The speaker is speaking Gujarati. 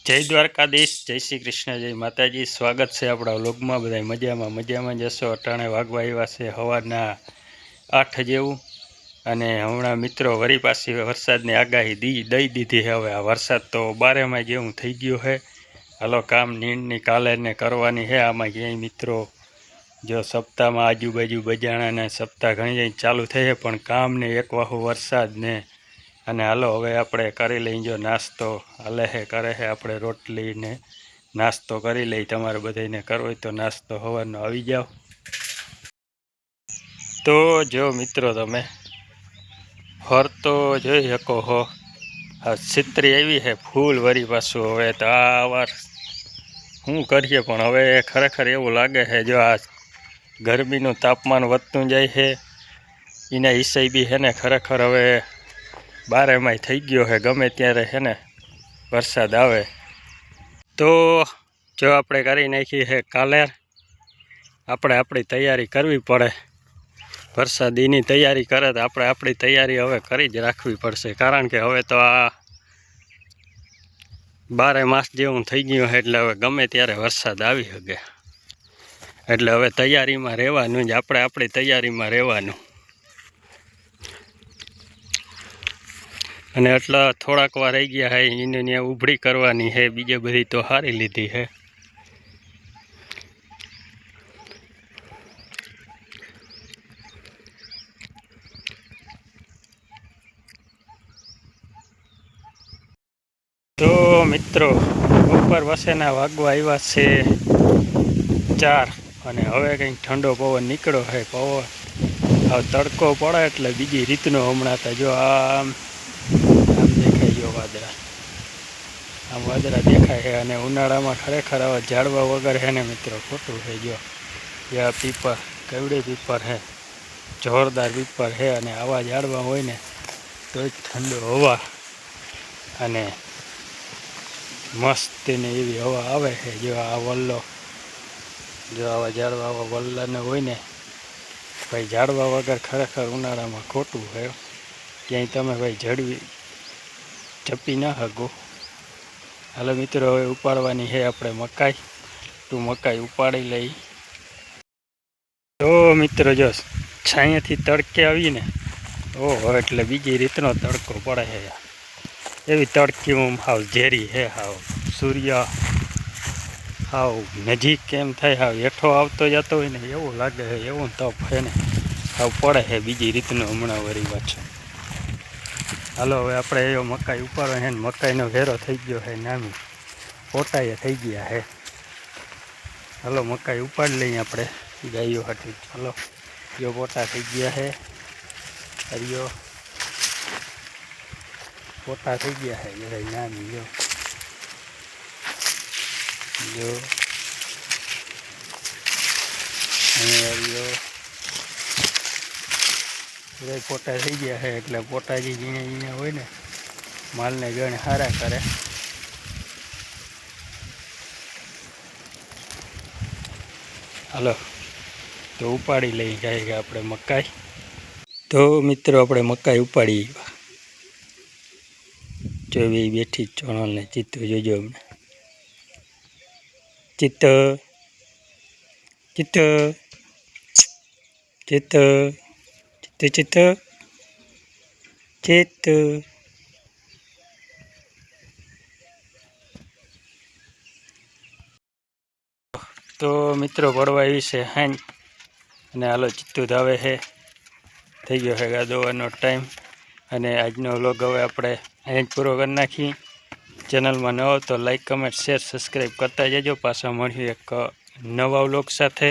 જય દ્વારકાધીશ, જય શ્રી કૃષ્ણ, જય માતાજી। સ્વાગત છે આપણા વ્લોગમાં। બધા મજામાં જશો। અટાણે વાગવા આવ્યા છે સવારના 8 જેવું। અને હમણાં મિત્રો વરી પાછી વરસાદની આગાહી દઈ દીધી છે। હવે આ વરસાદ તો 12 જેવું થઈ ગયું છે। હાલો કામ નીંદની કાલે ને કરવાની છે। આમાં ક્યાંય મિત્રો જો સપ્તાહમાં આજુબાજુ બજાણાને સપ્તાહ ઘણી ચાલુ થઈ છે, પણ કામ ને એક વાહુ વરસાદ ને। અને હાલો હવે આપણે કરી લઈ જો નાસ્તો હાલે છે કરે છે આપણે રોટલી ને નાસ્તો કરી લઈ। તમારે બધાને કરવો હોય તો નાસ્તો સવારનો આવી જાઓ। તો જો મિત્રો તમે ફરતો જોઈ શકો છો, આ છત્રી આવી છે ફૂલ વરી પાછું। હવે તો આ વાર શું કરીએ, પણ હવે ખરેખર એવું લાગે છે જો આ ગરમીનું તાપમાન વધતું જાય છે એના હિસાબે છે ને ખરેખર હવે 12 થઈ ગયો છે। ગમે ત્યારે છે ને વરસાદ આવે તો જો આપણે કરી નાખી છે કાલેર। આપણે આપણી તૈયારી કરવી પડે। વરસાદીની તૈયારી કરે તો આપણે આપણી તૈયારી હવે કરી જ રાખવી પડશે, કારણ કે હવે તો આ 12 જેવું થઈ ગયું છે। એટલે હવે ગમે ત્યારે વરસાદ આવી શકે, એટલે હવે તૈયારીમાં રહેવાનું જ। આપણે આપણી તૈયારીમાં રહેવાનું। અને એટલા થોડાક વાર રહી ગયા છે એને ત્યાં ઉભરી કરવાની છે, બીજે બધી તો હારી લીધી છે। તો મિત્રો બપોર વસેના વાગવા આવ્યા છે 4, અને હવે કંઈક ઠંડો પવન નીકળ્યો છે। પવન હવે તડકો પડે એટલે બીજી રીતનો હમણાં તો જો આમ દેખાઈ ગયો વાદળા, આમ વાદળા દેખાય છે। અને ઉનાળામાં ખરેખર આવા ઝાડવા વગર છે ને મિત્રો ખોટું થઈ ગયો। આ પીપર કેવડી પીપર છે, જોરદાર પીપર છે। અને આવા ઝાડવા હોય ને તો જ ઠંડો હવા અને મસ્તીની એવી હવા આવે છે। જો આ વલ્લો, જો આવા ઝાડવા આવા વલ્લાને હોય ને ભાઈ, ઝાડવા વગર ખરેખર ઉનાળામાં ખોટું છે। ક્યાંય તમે ભાઈ ઝપી ના શકો। હાલો મિત્રો હવે ઉપાડવાની છે આપણે મકાઈ, તો મકાઈ ઉપાડી લઈ। તો મિત્રો જો છાંયાથી તડકે આવીને ઓહો, એટલે બીજી રીતનો તડકો પડે છે। એવી તડકી હાવ ઝેરી છે, હાવ સૂર્ય હાવ નજીક કેમ થાય, હાવ હેઠો આવતો જતો હોય ને એવું લાગે છે। એવું તપ છે ને હાવ પડે છે બીજી રીતનું હમણાં વરી પાછું। હાલો હવે આપણે એવો મકાઈ ઉપાડવા છે ને મકાઈનો ઘેરો થઈ ગયો છે નામી, પોટાએ થઈ ગયા છે। હાલો મકાઈ ઉપાડી લઈએ આપણે ગાયો હાથી। હાલો જો પોટા થઈ ગયા છે, હરિયો પોટા થઈ ગયા છે બધા નાની। જો હરિયો બધા પોટા થઈ ગયા છે। એટલે પોટાજી ઝીણા હોય ને માલને ગણ હારા કરે। હાલો તો ઉપાડી લઈ જાય કે આપણે મકાઈ। તો મિત્રો આપણે મકાઈ ઉપાડી જો બેઠી ચણલને ચિત્ત જોજો અમને ચિત્ત ચિત્ત ચિત્ત ચિત્ત ચિત્ત ચિત્ત। તો મિત્રો પડવા આવી છે હાંજ, અને હાલો ચિત્તું ધાવે છે, થઈ ગયો છે ગાદોવાનો ટાઈમ। અને આજનો વ્લોગ હવે આપણે અહીં જ પૂરો કરી નાખી। ચેનલમાં ન હો તો લાઈક કમેન્ટ શેર સબસ્ક્રાઈબ કરતા જજો। પાછા મળ્યું એક નવા વ્લોગ સાથે।